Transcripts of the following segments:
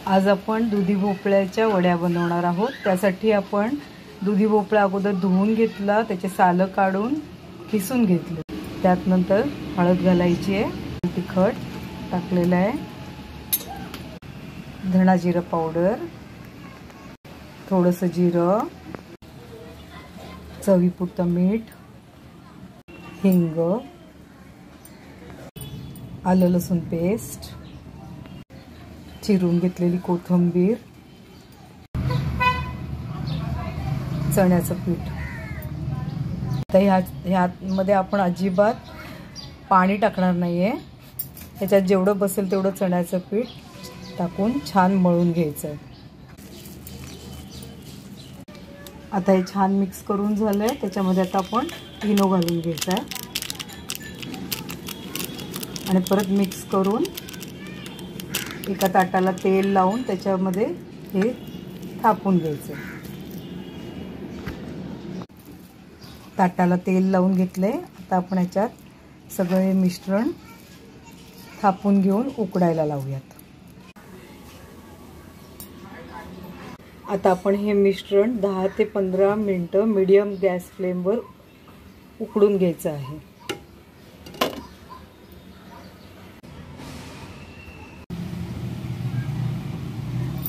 आज आपण दुधी भोपळ्याच्या वड्या बनवणार आहोत। त्यासाठी आपण दुधी भोपळा अगोदर धुवून घेतला, त्याचे सालं काढून किसून घेतले। त्यात नंतर हळद घालायची आहे, तिखट टाकलेलं आहे, धना जिरा पावडर, थोडंसं जिरं, चवीपुरतं मीठ, हिंग, आलं लसूण पेस्ट, चिरून घेतलेली कोथिंबीर, चण्याचं पीठ। आता ह्यामध्ये आपण अजिबात पाणी टाकणार नाहीये। ह्याच्यात जेवढं बसेल तेवढं चण्याचं पीठ टाकून छान मळून घ्यायचं। आता हे छान मिक्स करून झालंय। त्याच्यामध्ये आता आपण इनो घालून घ्यायचा आहे आणि परत मिक्स करून एका ताटाला तेल लावून त्याच्यामध्ये हे थापून घ्यायचं। ताटाला तेल लावून घेतले। आता आपण याच्यात सगळे मिश्रण थापून घेऊन उकडायला लावूयात। आता आपण हे मिश्रण 10 ते 15 मिनिटं मीडियम गॅस फ्लेमवर उकडून घ्यायचं आहे।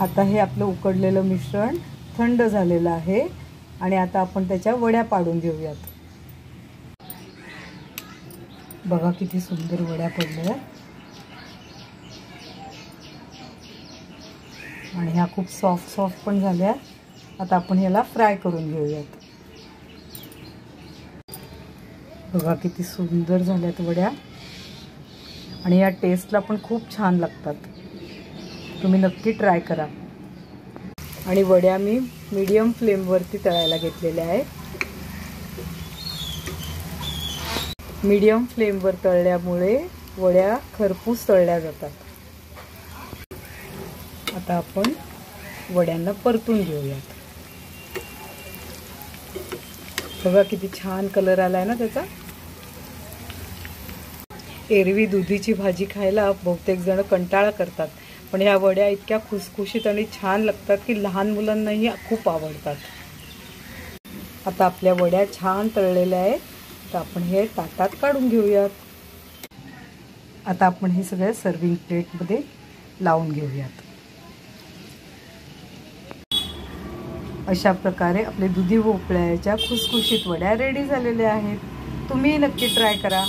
आता हे आपलं उकडलेलं मिश्रण थंड झालेलं आहे आणि आता आपण त्याच्या वड्या पाडून घेऊयात। बघा किती सुंदर वड्या पडल्या आणि ह्या खूप सॉफ्ट पण झाल्या। आता आपण ह्याला फ्राय करून घेऊयात। बघा किती सुंदर झाल्यात वड्या आणि या टेस्टला पण खूप छान लागतात। तुम्ही नक्की ट्राय करा। आणि वड्या मी मीडियम फ्लेमवरती तळायला घेतलेल्या आहेत। मीडियम फ्लेमवर तळल्यामुळे वड्या खरपूस तळल्या जातात। आता आपण वड्यांना परतून घेऊयात। बघा किती छान कलर आलाय ना त्याचा। एरवी दुधीची भाजी खायला बहुतेक जण कंटाळा करतात, पण ह्या वड्या इतक्या खुसखुशीत आणि छान लागतात की लहान मुलांनाही खूप आवडतात। आता आपल्या वड्या छान तळलेल्या आहेत, तर आपण हे ताटात काढून घेऊयात। आता आपण हे सगळं सर्विंग प्लेटमध्ये लावून घेऊयात। अशा प्रकारे आपले दुधी भोपळ्याच्या खुसखुशीत वड्या रेडी झालेल्या आहेत। तुम्ही नक्की ट्राय करा।